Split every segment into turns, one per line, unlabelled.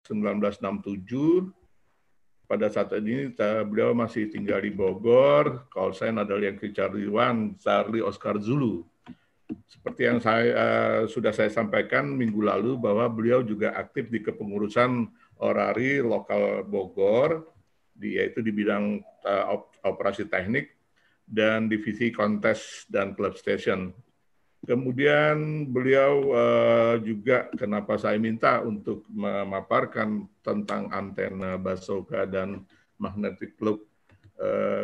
1967. Pada saat ini beliau masih tinggal di Bogor. Call sign adalah Yankee Charlie 1, Charlie Oscar Zulu. Seperti yang sudah saya sampaikan minggu lalu bahwa beliau juga aktif di kepengurusan Orari lokal Bogor, yaitu di bidang operasi teknik dan divisi kontes dan club station. Kemudian beliau juga, kenapa saya minta untuk memaparkan tentang antena bazooka dan magnetic loop,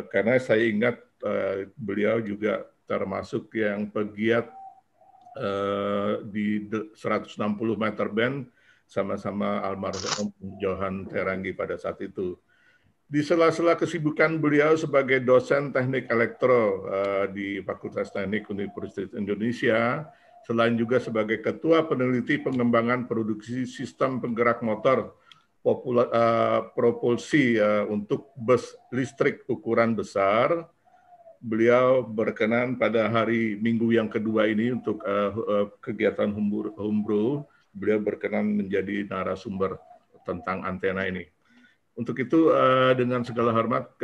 karena saya ingat beliau juga termasuk yang pegiat di 160 meter band sama-sama almarhum Johan Terangi pada saat itu. Di sela-sela kesibukan beliau sebagai dosen teknik elektro di Fakultas Teknik Universitas Indonesia, selain juga sebagai ketua peneliti pengembangan produksi sistem penggerak motor propulsi untuk bus listrik ukuran besar, beliau berkenan pada hari Minggu yang kedua ini untuk kegiatan Humbro, beliau berkenan menjadi narasumber tentang antena ini. Untuk itu, dengan segala hormat,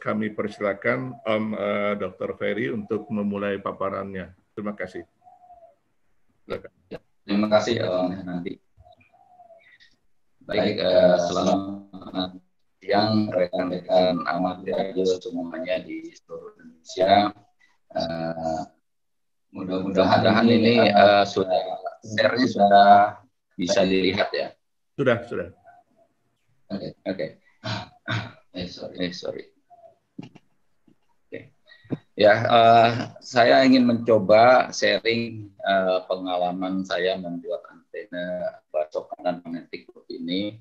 kami persilakan Om Dr. Ferry untuk memulai paparannya. Terima kasih. Silakan.
Terima kasih, Om Nanti. Baik, selamat siang rekan-rekan amat radio semuanya di seluruh Indonesia. Mudah-mudahan ini share-nya sudah bisa dilihat ya.
Sudah.
Oke. Sorry. Oke. Ya, saya ingin mencoba sharing pengalaman saya membuat antena bazooka dan magnetic loop ini.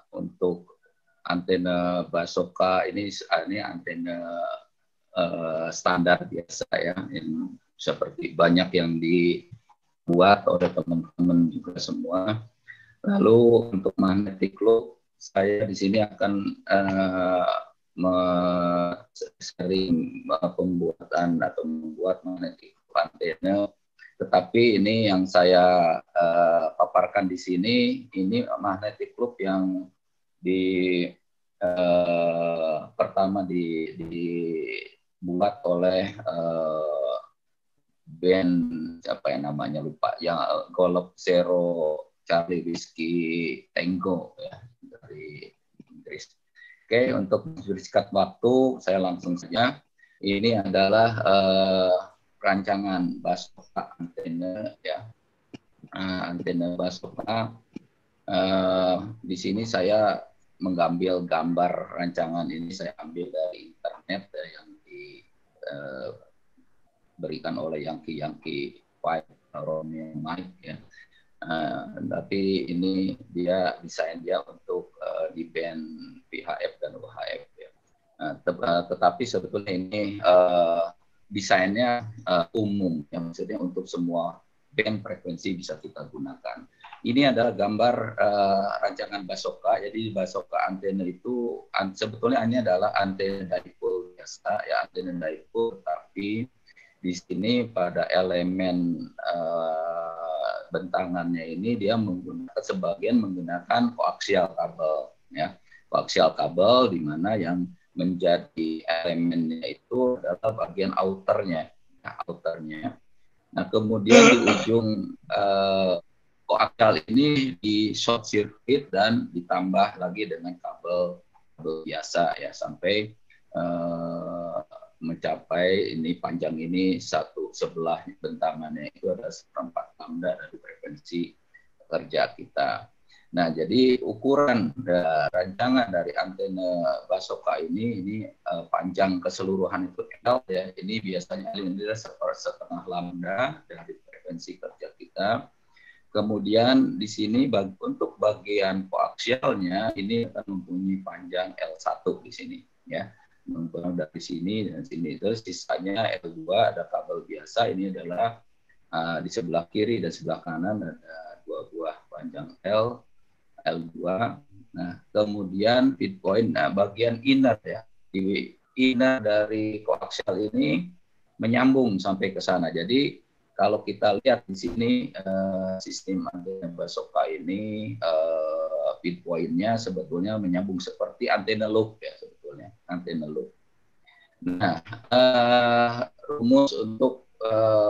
Untuk antena bazooka ini antena standar biasa ya, yang seperti banyak yang dibuat oleh teman-teman juga semua. Lalu untuk magnetic loop, saya di sini akan sering pembuatan atau membuat magnetic loop antena. Tetapi ini yang saya paparkan di sini, ini magnetic loop yang pertama dibuat oleh band apa ya namanya lupa, yang Golf Zero Charlie Whiskey Tango ya, dari Inggris. Oke, untuk bersingkat waktu saya langsung saja. Ini adalah rancangan bazooka antena ya. Antena bazooka. Di sini saya mengambil gambar rancangan ini, saya ambil dari internet ya, yang diberikan oleh Yankee 5 Romeo Mike ya. Tapi ini desain dia untuk di band VHF dan UHF ya. Tetapi sebetulnya ini desainnya umum, yang maksudnya untuk semua band frekuensi bisa kita gunakan. Ini adalah gambar rancangan bazooka. Jadi bazooka antena itu sebetulnya ini adalah antena dipole biasa ya, antena dipole, tapi di sini pada elemen bentangannya ini dia sebagian menggunakan koaksial kabel ya. Koaksial kabel di mana yang menjadi elemennya itu adalah bagian outernya. Nah, kemudian di ujung koaksial ini di short circuit dan ditambah lagi dengan kabel biasa ya, sampai mencapai ini panjang ini satu sebelah bentangannya itu ada 1/4 lambda dari frekuensi kerja kita. Nah, jadi ukuran rancangan dari antena bazooka ini panjang keseluruhan itu L ya. Ini biasanya ini setengah lambda dari frekuensi kerja kita. Kemudian di sini untuk bagian koaksialnya ini akan mempunyai panjang L1 di sini ya. Dari sini dan sini, terus sisanya L2 ada kabel biasa. Ini adalah di sebelah kiri dan sebelah kanan ada 2 buah panjang L2. Nah, kemudian feed point, bagian inner ya, di inner dari koaksial ini menyambung sampai ke sana. Jadi kalau kita lihat di sini sistem antena bazooka ini feed point-nya sebetulnya menyambung seperti antena loop ya sebetulnya, antena loop. Nah, rumus untuk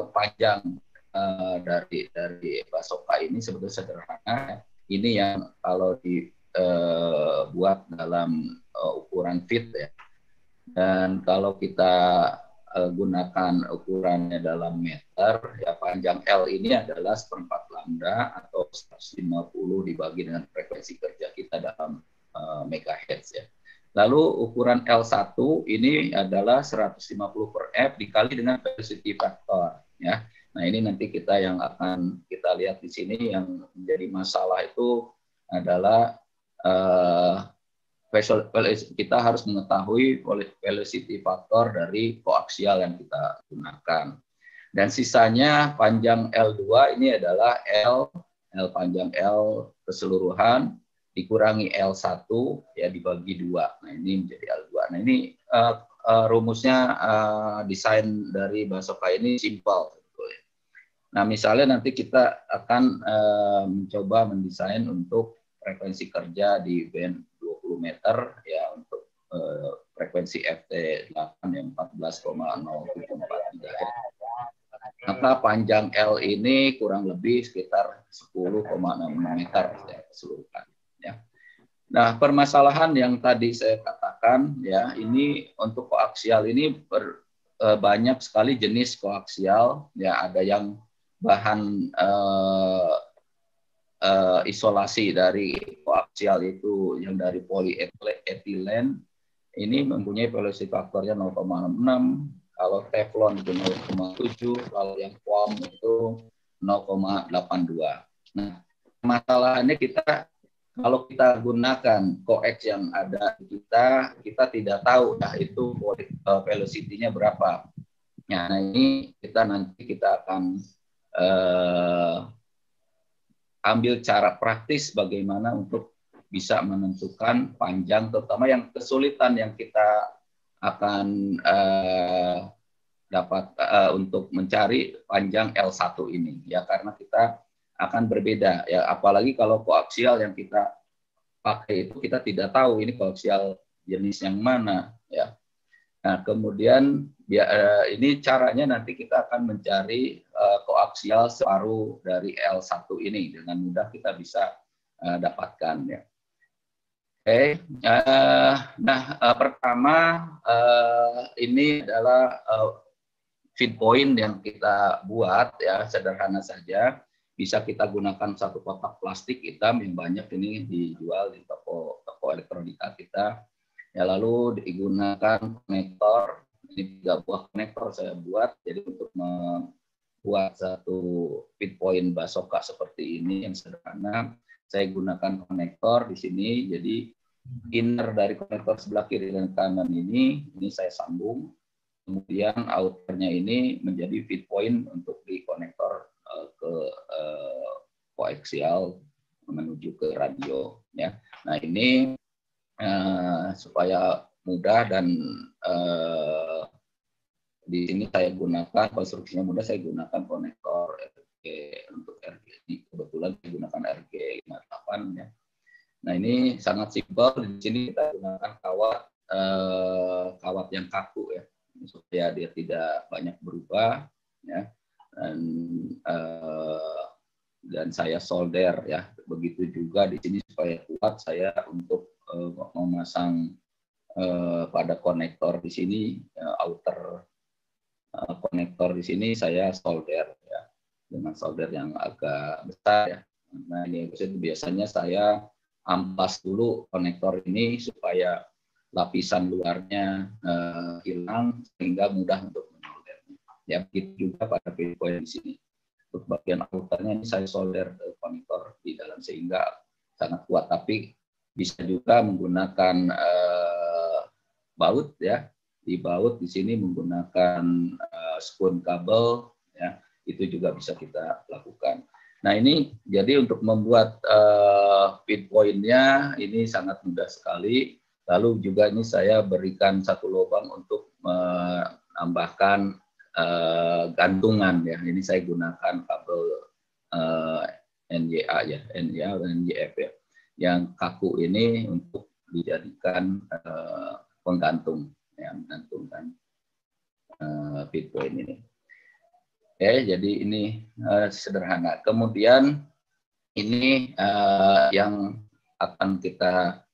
panjang dari Basoka ini sebetulnya sederhana. Ini yang kalau dibuat dalam ukuran feet ya. Dan kalau kita gunakan ukurannya dalam meter, ya panjang L ini adalah 1/4 lambda atau 150 dibagi dengan frekuensi kerja kita dalam megahertz ya. Lalu ukuran L1 ini adalah 150 per F dikali dengan velocity factor ya. Nah, ini nanti kita yang akan kita lihat di sini yang menjadi masalah itu adalah kita harus mengetahui velocity factor dari koaksial yang kita gunakan. Dan sisanya panjang L2 ini adalah L panjang L keseluruhan dikurangi L1 ya dibagi 2. Nah, ini menjadi L2. Nah, ini rumusnya desain dari Basoka ini simpel. Nah, misalnya nanti kita akan mencoba mendesain untuk frekuensi kerja di band 20 meter ya untuk frekuensi FT8 yang 14,074 GHz. Maka panjang L ini kurang lebih sekitar 10,6 meter ya keseluruhan ya. Nah, permasalahan yang tadi saya katakan ya, ini untuk koaksial ini banyak sekali jenis koaksial ya, ada yang bahan isolasi dari koaksial itu yang dari polyethylene ini mempunyai velocity faktornya 0,6, kalau teflon itu 0,7, kalau yang foam itu 0,82. Nah, masalahnya kalau kita gunakan koax yang ada di kita tidak tahu nah itu velocity-nya berapa. Nah, ini nanti kita akan ambil cara praktis bagaimana untuk bisa menentukan panjang, terutama yang kesulitan yang kita akan dapat untuk mencari panjang L1 ini ya, karena kita akan berbeda ya, apalagi kalau koaksial yang kita pakai itu kita tidak tahu ini koaksial jenis yang mana ya. Nah, kemudian ini caranya nanti kita akan mencari koaksial separuh dari L1 ini dengan mudah kita bisa dapatkan ya. Oke, nah pertama ini adalah feed point yang kita buat ya, sederhana saja. Bisa kita gunakan satu kotak plastik hitam yang banyak ini dijual di toko elektronika kita. Ya, lalu digunakan konektor, ini 3 buah konektor saya buat, jadi untuk membuat satu feed point Basoka seperti ini yang sederhana, saya gunakan konektor di sini, jadi inner dari konektor sebelah kiri dan kanan ini saya sambung, kemudian outernya ini menjadi feed point untuk di konektor ke koaksial menuju ke radio ya. Nah, ini supaya mudah dan di sini saya gunakan konstruksinya mudah, saya gunakan konektor RG untuk RG ini, kebetulan saya gunakan RG 58 ya. Nah, ini sangat simpel, di sini kita gunakan kawat yang kaku ya supaya dia tidak banyak berubah ya, dan saya solder ya, begitu juga di sini supaya kuat saya untuk memasang pada konektor di sini outer konektor di sini saya solder ya dengan solder yang agak besar ya. Nah, ini biasanya saya ampas dulu konektor ini supaya lapisan luarnya hilang sehingga mudah untuk mensoldernya. Ya, begitu juga pada feed point di sini. Untuk bagian outernya ini saya solder konektor di dalam sehingga sangat kuat, tapi bisa juga menggunakan baut ya. Di baut di sini menggunakan spoon kabel ya, itu juga bisa kita lakukan. Nah, ini jadi untuk membuat feed point-nya ini sangat mudah sekali. Lalu juga ini saya berikan satu lubang untuk menambahkan gantungan ya. Ini saya gunakan kabel NYA ya, NYA dan NYF ya. yang kaku ini untuk dijadikan penggantung, ya, menggantungkan Bitcoin ini. Oke, jadi ini sederhana. Kemudian ini yang akan kita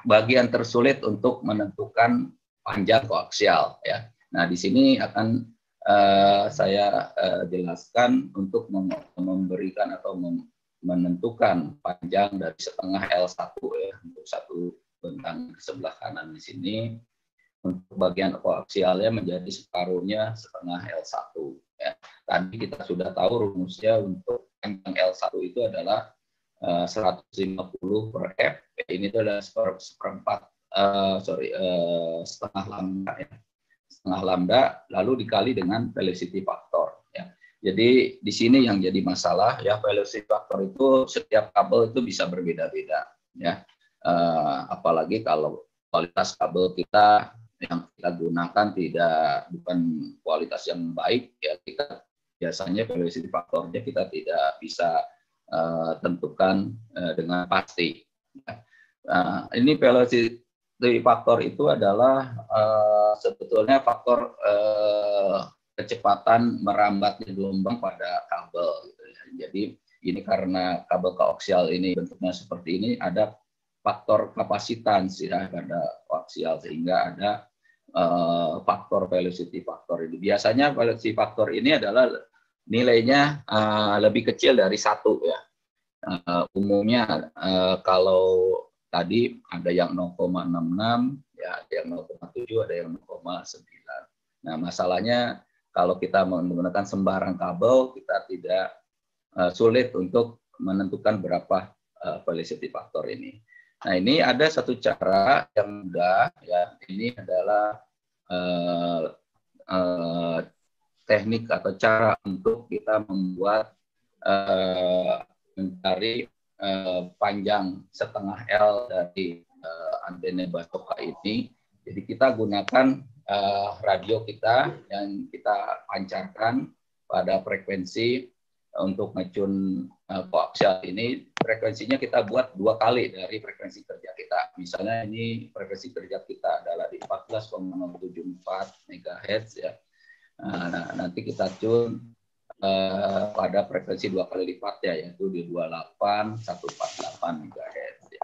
bagian tersulit untuk menentukan panjang koaksial, ya. Nah, di sini akan saya jelaskan untuk memberikan atau menentukan panjang dari setengah L1, ya, untuk satu bentang sebelah kanan di sini. Untuk bagian koaksialnya menjadi separuhnya setengah L1. Ya. Tadi kita sudah tahu rumusnya untuk panjang L1 itu adalah 150 per F. Ini itu adalah setengah lambda, ya. Setengah lambda lalu dikali dengan velocity factor. Ya. Jadi di sini yang jadi masalah, ya, velocity factor itu setiap kabel itu bisa berbeda-beda, ya. Apalagi kalau kualitas kabel kita yang kita gunakan bukan kualitas yang baik, ya, kita biasanya velocity factornya kita tidak bisa tentukan dengan pasti. Ini velocity factor itu adalah sebetulnya faktor kecepatan merambatnya gelombang pada kabel, gitu, ya. Jadi ini karena kabel koaksial ini bentuknya seperti ini, ada faktor kapasitans, ya, pada koaksial, sehingga ada faktor velocity factor ini. Biasanya velocity factor ini adalah nilainya lebih kecil dari 1, ya. Umumnya kalau tadi ada yang 0,66, ya, ada yang 0,7, ada yang 0,9. Nah, masalahnya kalau kita menggunakan sembarang kabel, kita tidak sulit untuk menentukan berapa velocity factor ini. Nah, ini ada satu cara yang mudah, ya. Ini adalah teknik atau cara untuk kita membuat mencari panjang setengah L dari antena Basoka ini. Jadi kita gunakan radio kita yang kita pancarkan pada frekuensi untuk ngecun koaksial ini. Frekuensinya kita buat 2 kali dari frekuensi kerja kita. Misalnya ini frekuensi kerja kita adalah di 14,074 MHz, ya. Nah, nanti kita tune pada frekuensi 2 kali lipatnya, yaitu di 28,148 MHz. Ya.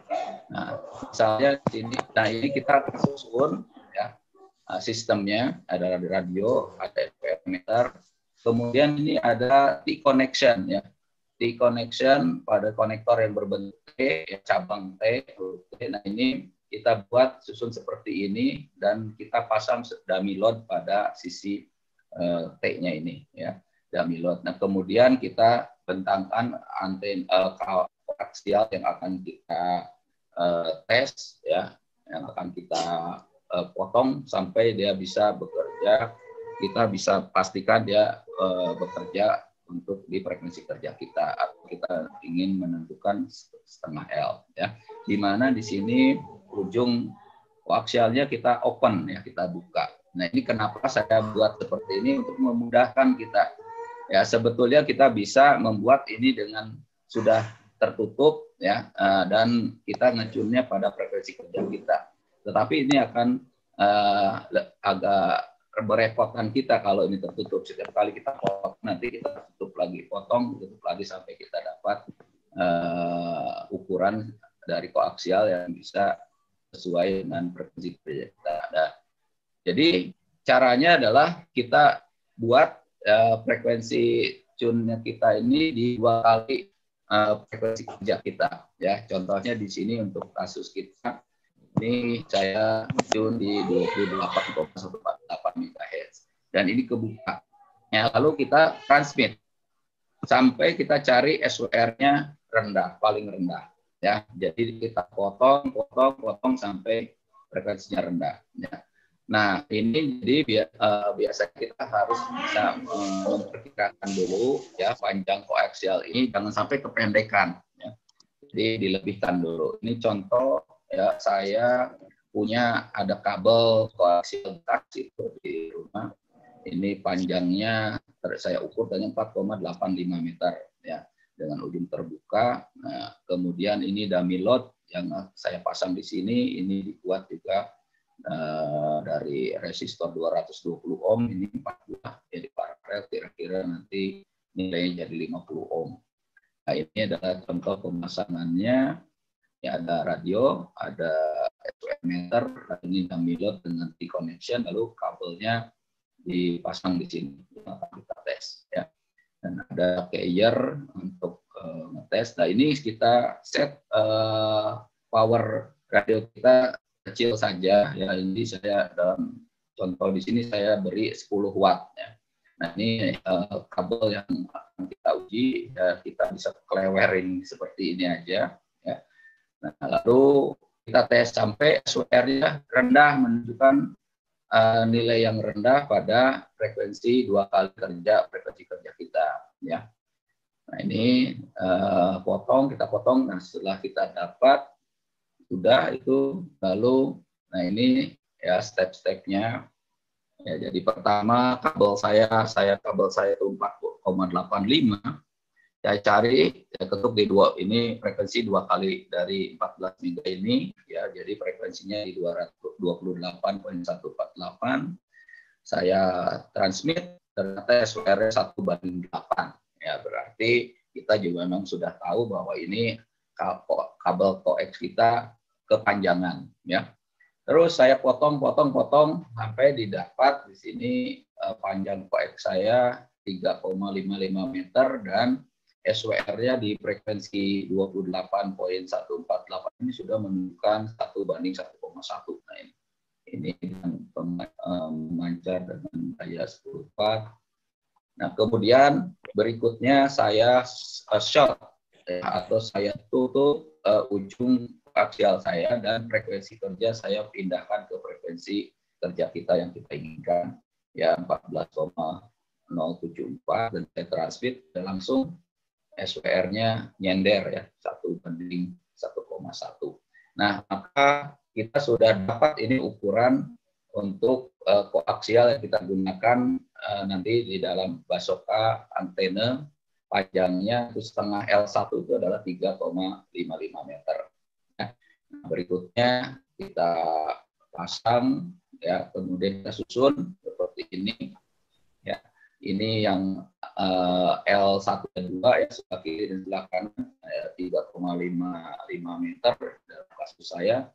Nah, misalnya di sini, nah ini kita susun, ya, sistemnya ada radio, ada meter, kemudian ini ada T-connection, ya. T-connection pada konektor yang berbentuk T, ya, cabang T. Nah, ini kita buat susun seperti ini dan kita pasang dummy load pada sisi T-nya ini, ya, dummy load. Nah, kemudian kita bentangkan antena koaksial yang akan kita tes, ya, yang akan kita potong sampai dia bisa bekerja. Kita bisa pastikan dia bekerja untuk di frekuensi kerja kita, atau kita ingin menentukan setengah L, ya. Di mana di sini ujung koaksialnya kita open, ya, kita buka. Nah, ini kenapa saya buat seperti ini, untuk memudahkan kita. Ya, sebetulnya kita bisa membuat ini dengan sudah tertutup, ya, dan kita ngecunnya pada frekuensi kerja kita. Tetapi ini akan agak berepotkan kita kalau ini tertutup. Setiap kali kita potong, nanti kita tutup lagi, potong, tutup lagi sampai kita dapat ukuran dari koaksial yang bisa sesuai dengan frekuensi kerja kita ada. Jadi caranya adalah kita buat frekuensi tune-nya kita ini di 2 kali frekuensi kerja kita, ya. Contohnya di sini untuk kasus kita ini saya tune di 28,148 MHz dan ini kebuka. Ya, lalu kita transmit sampai kita cari SWR-nya rendah, paling rendah, ya. Jadi kita potong sampai frekuensinya rendah, ya. Nah, ini jadi biasanya kita harus bisa memperkirakan dulu, ya, panjang koaksial ini jangan sampai kependekan, ya. Jadi dilebihkan dulu. Ini contoh, ya, saya punya ada kabel koaksial bekas itu di rumah. Ini panjangnya saya ukur tadi 4,85 meter, ya, dengan ujung terbuka. terbuka. Nah, kemudian ini dummy load yang saya pasang di sini, ini dibuat juga dari resistor 220 ohm, ini 4 buah, jadi paralel, kira-kira nanti nilainya jadi 50 ohm. Nah, ini adalah contoh pemasangannya. Ya, ada radio, ada SOM meter, ini dummy load dengan T-connection, lalu kabelnya dipasang di sini, kita tes. Ya. Dan ada keyer untuk ngetes. Nah, ini kita set power radio kita kecil saja. Ya, ini saya dalam contoh di sini saya beri 10 watt. Ya. Nah, ini kabel yang akan kita uji. Ya, kita bisa kelewering seperti ini aja. Ya. Nah, lalu kita tes sampai SWR-nya rendah, menunjukkan nilai yang rendah pada frekuensi 2 kali kerja frekuensi kerja kita. Ya. Nah, ini kita potong. Nah, setelah kita dapat sudah itu, lalu nah ini ya step-stepnya. Ya, jadi pertama kabel saya itu 4,85. Saya cari, saya ketuk di ini frekuensi 2 kali dari 14 mega ini, ya, jadi frekuensinya di 228.148. Saya transmit, ternyata SWR 1:8. Ya, berarti kita juga memang sudah tahu bahwa ini kabel koax kita kepanjangan. Ya. Terus saya potong sampai didapat di sini panjang koax saya 3,55 meter dan SWR-nya di frekuensi 28.148 ini sudah menunjukkan 1:1,1. Nah, ini dengan memancar dengan daya 10 watt. Nah, kemudian berikutnya saya short atau saya tutup ujung aksial saya dan frekuensi kerja saya pindahkan ke frekuensi kerja kita yang kita inginkan, ya 14,074, dan saya transmit dan langsung SWR-nya nyender, ya 1:1,1. Nah, maka kita sudah dapat ini ukuran untuk koaksial yang kita gunakan nanti di dalam basoka antena, panjangnya itu setengah L1 itu adalah 3,55 meter. Nah, berikutnya kita pasang, ya, kemudian kita susun seperti ini. Ya, ini yang L1 dan 2, ya, sebelah kiri dan sebelah kanan, 3,55 meter dalam kasus saya.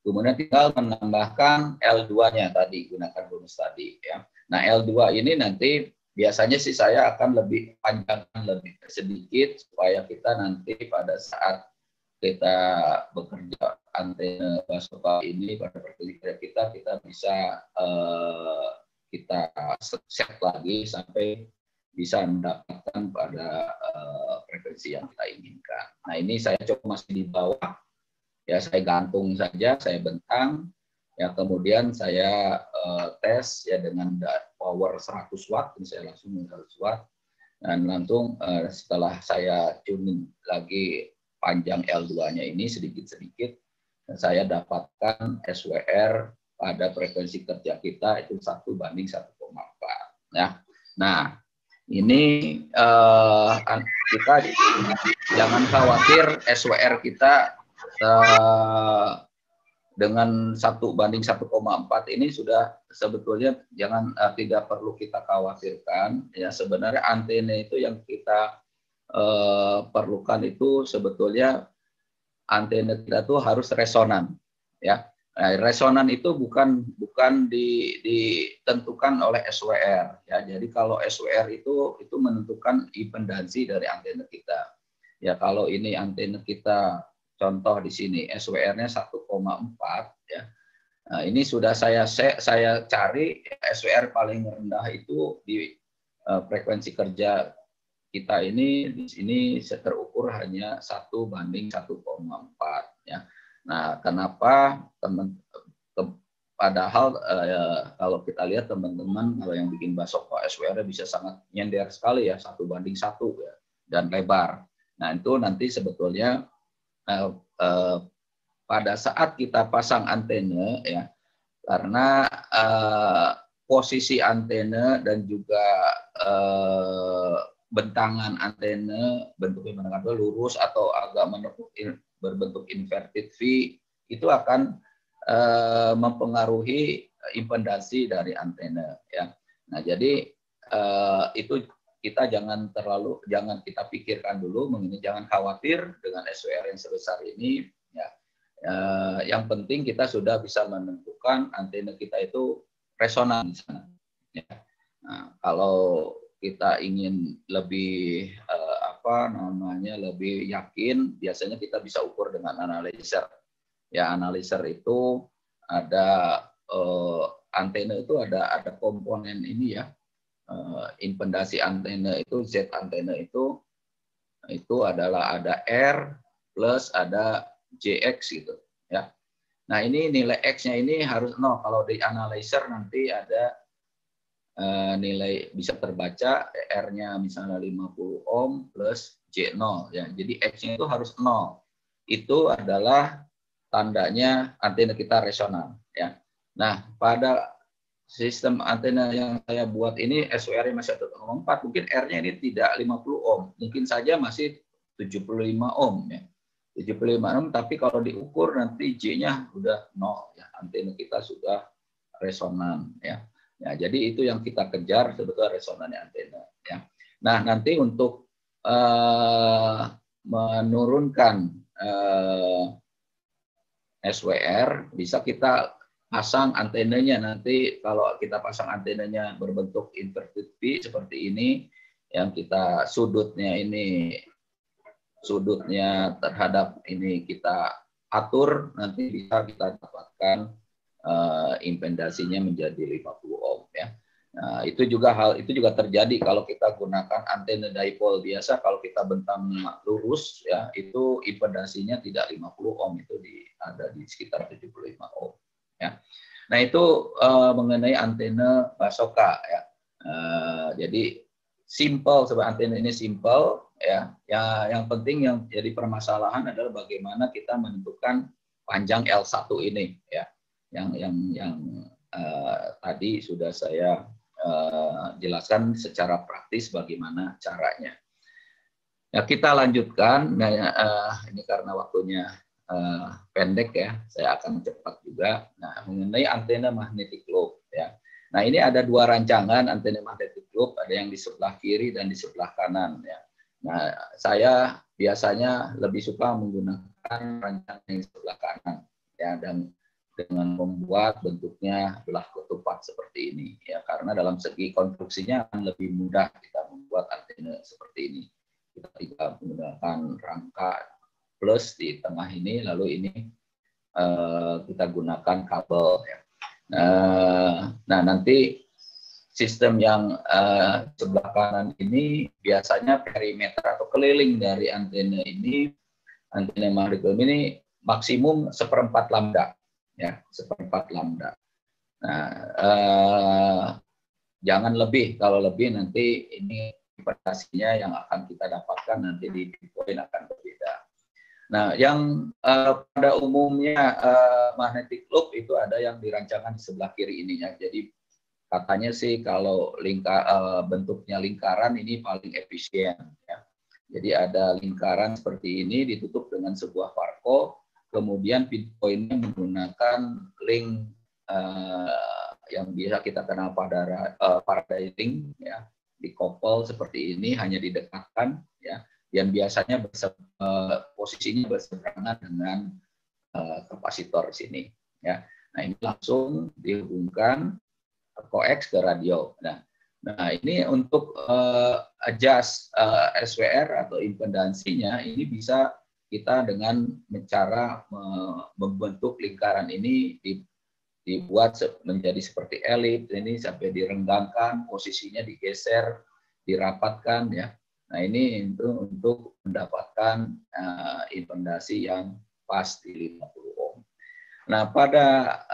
Kemudian tinggal menambahkan L2-nya tadi, gunakan bonus tadi. Ya. Nah, L2 ini nanti biasanya sih saya akan lebih panjangkan lebih sedikit supaya kita nanti pada saat kita bekerja antena basoka ini pada frekuensi kita bisa kita set lagi sampai bisa mendapatkan pada frekuensi yang kita inginkan. Nah, ini saya coba masih di bawah. Ya, saya gantung saja, saya bentang, ya, kemudian saya tes, ya, dengan power 100 watt, ini saya langsung 100 watt, dan langsung setelah saya tuning lagi panjang L2-nya ini sedikit-sedikit, saya dapatkan SWR pada frekuensi kerja kita itu 1:1,4. Ya. Nah, ini kita jangan khawatir SWR kita dengan 1:1,4 ini sudah sebetulnya tidak perlu kita khawatirkan. Ya, sebenarnya antena itu yang kita perlukan itu sebetulnya antena kita tuh harus resonan. Ya, nah, resonan itu bukan ditentukan oleh SWR. Ya, jadi kalau SWR itu menentukan impedansi dari antena kita. Ya, kalau ini antena kita contoh di sini SWR-nya 1,4, ya. Nah, ini sudah saya cari SWR paling rendah itu di frekuensi kerja kita ini di sini terukur hanya 1:1,4, ya. Nah, kenapa padahal kalau kita lihat teman-teman kalau yang bikin basoka SWR-nya bisa sangat nyender sekali, ya, 1:1, ya, dan lebar. Nah, itu nanti sebetulnya pada saat kita pasang antena, ya, karena posisi antena dan juga bentangan antena bentuknya bentangan lurus atau agak berbentuk inverted V, itu akan mempengaruhi impedasi dari antena ya. Nah, jadi itu kita jangan kita pikirkan dulu mengenai, jangan khawatir dengan SWR yang sebesar ini ya. Yang penting kita sudah bisa menentukan antena kita itu resonan di sana ya. Nah, kalau kita ingin lebih lebih yakin, biasanya kita bisa ukur dengan analyzer ya. Analyzer itu ada antena itu ada komponen ini ya. Impedasi antena itu, Z antena itu adalah ada R plus ada JX gitu ya. Nah, ini nilai X-nya ini harus 0. Kalau di analyzer nanti ada nilai bisa terbaca R-nya misalnya 50 ohm plus J0 ya. Jadi X-nya itu harus 0. Itu adalah tandanya antena kita resonan ya. Nah, pada sistem antena yang saya buat ini SWR-nya masih 1,4, mungkin R-nya ini tidak 50 ohm, mungkin saja masih 75 ohm ya. 75 ohm, tapi kalau diukur nanti J-nya udah 0 ya, antena kita sudah resonan ya. Ya, jadi itu yang kita kejar sebetulnya resonannya antena ya. Nah, nanti untuk menurunkan SWR bisa kita pasang antenanya. Nanti kalau kita pasang antenanya berbentuk inverted V seperti ini, yang kita sudutnya terhadap ini kita atur, nanti bisa kita dapatkan impedasinya menjadi 50 ohm ya. Nah, itu juga terjadi kalau kita gunakan antena dipole biasa. Kalau kita bentang lurus ya, itu impedasinya tidak 50 ohm, itu ada di sekitar 75 ohm ya. Nah, itu mengenai antena Basoka ya. Jadi simple, sebab antena ini simple ya. Yang penting yang jadi permasalahan adalah bagaimana kita menentukan panjang L1 ini ya. Yang tadi sudah saya jelaskan secara praktis bagaimana caranya. Ya, kita lanjutkan. Nah, ini karena waktunya pendek ya, saya akan cepat juga. Nah, mengenai antena magnetic loop ya. Nah, ini ada 2 rancangan antena magnetic loop, ada yang di sebelah kiri dan di sebelah kanan ya. Nah, saya biasanya lebih suka menggunakan rancangan yang di sebelah kanan ya, dan dengan membuat bentuknya belah ketupat seperti ini ya, karena dalam segi konstruksinya lebih mudah kita membuat antena seperti ini. Kita tidak menggunakan rangka plus di tengah ini, lalu ini kita gunakan kabel ya. Nah, nanti sistem yang sebelah kanan ini biasanya perimeter atau keliling dari antena ini, antena magnetic loop ini maksimum 1/4 lambda ya, 1/4 lambda. Nah, jangan lebih. Kalau lebih nanti ini impedasinya yang akan kita dapatkan nanti di poin akan berbeda. Nah, yang pada umumnya magnetic loop itu ada yang dirancangan di sebelah kiri ini ya. Jadi katanya sih kalau bentuknya lingkaran ini paling efisien ya. Jadi ada lingkaran seperti ini ditutup dengan sebuah varco. Kemudian pinpointnya menggunakan link yang bisa kita kenal pada Faraday link ya, dikopel seperti ini, hanya didekatkan ya, dan biasanya posisinya berseberangan dengan kapasitor sini ya. Nah, ini langsung dihubungkan coax ke radio. Nah, ini untuk adjust SWR atau impedansinya ini bisa kita dengan cara membentuk lingkaran ini dibuat menjadi seperti elips ini sampai direnggangkan, posisinya digeser, dirapatkan ya. Nah, ini untuk mendapatkan impedasi yang pas di 50 ohm. Nah, pada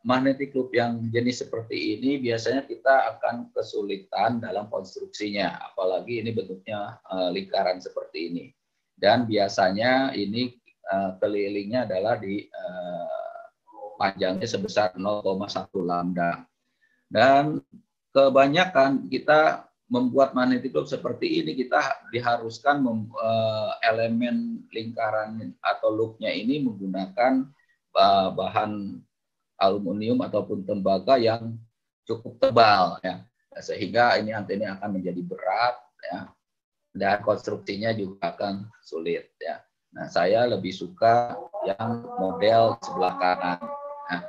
magnetic loop yang jenis seperti ini biasanya kita akan kesulitan dalam konstruksinya, apalagi ini bentuknya lingkaran seperti ini. Dan biasanya ini kelilingnya adalah di panjangnya sebesar 0,1 lambda. Dan kebanyakan kita membuat magnetic loop seperti ini kita diharuskan elemen lingkaran atau loopnya ini menggunakan bahan aluminium ataupun tembaga yang cukup tebal ya, sehingga ini antena akan menjadi berat ya, dan konstruksinya juga akan sulit ya. Nah, saya lebih suka yang model sebelah kanan. Nah,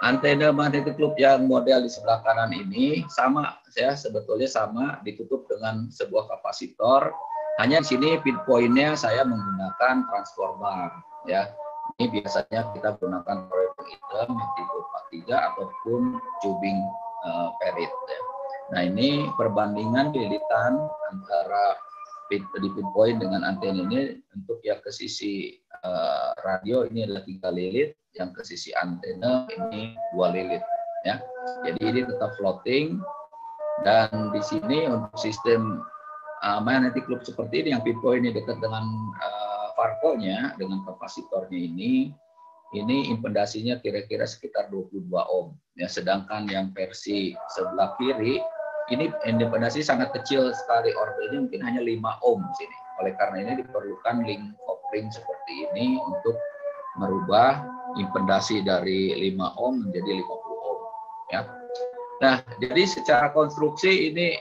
antena magnetic loop yang model di sebelah kanan ini sama, saya sebetulnya sama, ditutup dengan sebuah kapasitor. Hanya di sini pinpointnya saya menggunakan transformer ya. Ini biasanya kita gunakan proyektor hitam yang tipe 43 ataupun tubing perit ya. Nah, ini perbandingan lilitan antara di pinpoint dengan antena ini. Untuk yang ke sisi radio ini adalah 3 lilit, yang ke sisi antena ini 2 lilit ya. Jadi ini tetap floating, dan di sini untuk sistem magnetic loop seperti ini yang pinpoint ini dekat dengan varconya dengan kapasitornya ini impedasinya kira-kira sekitar 22 ohm ya, sedangkan yang versi sebelah kiri ini impedasi sangat kecil sekali, ordernya mungkin hanya 5 ohm di sini. Oleh karena ini diperlukan link coupling seperti ini untuk merubah impedasi dari 5 ohm menjadi 50 ohm ya. Nah, jadi secara konstruksi ini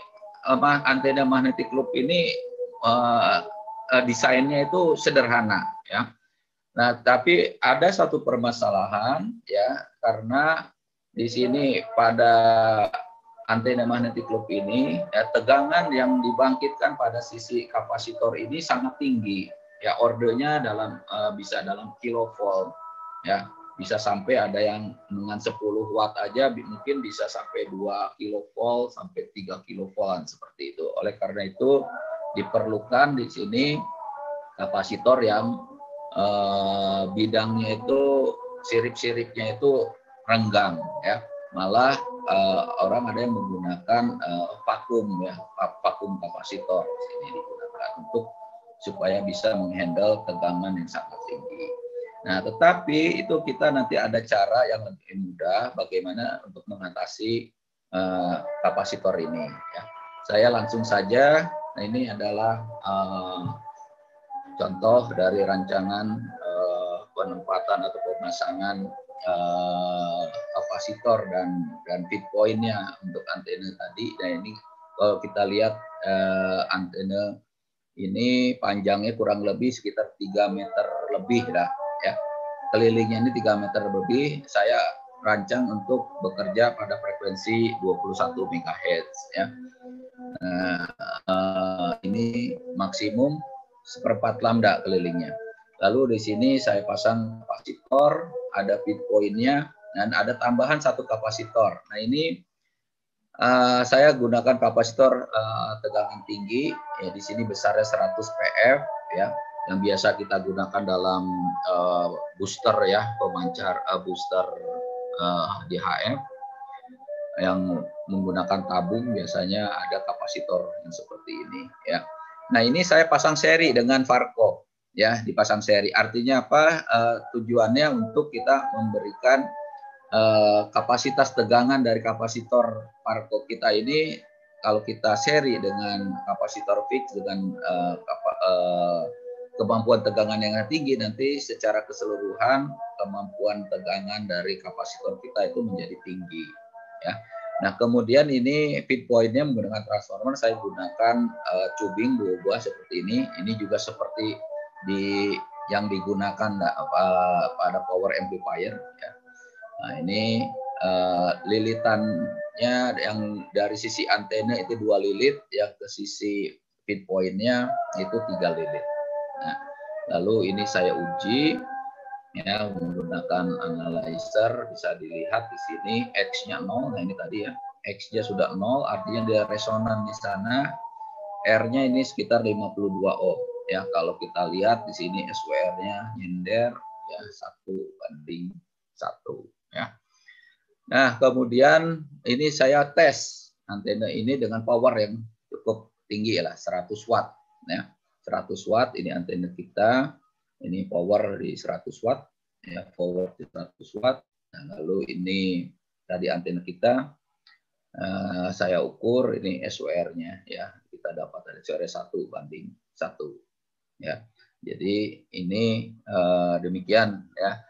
antena magnetic loop ini desainnya itu sederhana ya. Nah, tapi ada satu permasalahan ya, karena di sini pada antena magnetic loop ini tegangan yang dibangkitkan pada sisi kapasitor ini sangat tinggi ya, ordernya bisa dalam kilovolt ya, bisa sampai ada yang dengan 10 watt aja mungkin bisa sampai 2 kilovolt sampai 3 kilovolt seperti itu. Oleh karena itu diperlukan di sini kapasitor yang bidangnya itu sirip-siripnya itu renggang ya. Malah orang ada yang menggunakan vakum ya, vakum kapasitor di sini digunakan untuk supaya bisa menghandle tegangan yang sangat tinggi. Nah, tetapi itu kita nanti ada cara yang lebih mudah bagaimana untuk mengatasi kapasitor ini ya. Saya langsung saja, nah ini adalah contoh dari rancangan penempatan atau pemasangan kapasitor dan feed point-nya untuk antena tadi. Nah, ini kalau kita lihat antena ini panjangnya kurang lebih sekitar 3 meter lebih lah ya. Kelilingnya ini 3 meter lebih. Saya rancang untuk bekerja pada frekuensi 21 MHz ya. Ini maksimum 1/4 lambda kelilingnya. Lalu di sini saya pasang kapasitor, ada feed point-nya, dan ada tambahan 1 kapasitor. Nah, ini saya gunakan kapasitor tegangan tinggi, ya di sini besarnya 100 PF ya, yang biasa kita gunakan dalam booster ya, pemancar booster DHF yang menggunakan tabung, biasanya ada kapasitor yang seperti ini ya. Nah, ini saya pasang seri dengan Varco ya, dipasang seri. Artinya apa? Tujuannya untuk kita memberikan kapasitas tegangan dari kapasitor Varco kita ini, kalau kita seri dengan kapasitor fix dengan kemampuan tegangan yang tinggi, nanti secara keseluruhan kemampuan tegangan dari kapasitor kita itu menjadi tinggi ya. Nah, kemudian ini feed point-nya menggunakan transformer, saya gunakan tubing 2 buah seperti ini. Ini juga seperti yang digunakan pada power amplifier ya. Nah, ini lilitannya yang dari sisi antena itu 2 lilit, yang ke sisi feed point-nya itu 3 lilit. Nah, lalu ini saya uji ya menggunakan analyzer, bisa dilihat di sini X-nya 0. Nah, ini tadi ya, X-nya sudah 0, artinya dia resonan di sana. R-nya ini sekitar 52 ohm ya. Kalau kita lihat di sini SWR-nya nyender ya 1:1 ya. Nah, kemudian ini saya tes antena ini dengan power yang cukup tinggi lah, 100 watt ya. 100 watt ini antena kita. Ini power di 100 watt ya, power di 100 watt. Nah, lalu ini tadi antena kita. saya ukur ini SWR-nya ya, kita dapat dari SWR 1:1 ya. Jadi ini demikian ya.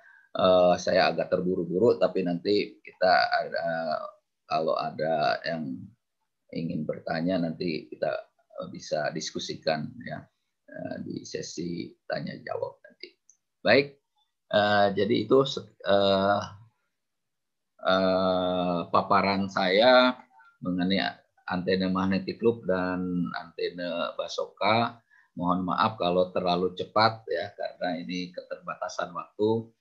Saya agak terburu-buru, tapi nanti kita kalau ada yang ingin bertanya nanti kita bisa diskusikan ya di sesi tanya jawab nanti. Baik, jadi itu paparan saya mengenai antena magnetic loop dan antena basoka. Mohon maaf kalau terlalu cepat ya, karena ini keterbatasan waktu.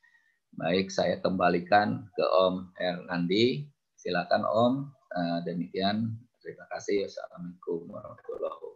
Baik, saya kembalikan ke Om Erlandi. Silakan Om. Demikian. Terima kasih. Assalamualaikum warahmatullahi wabarakatuh.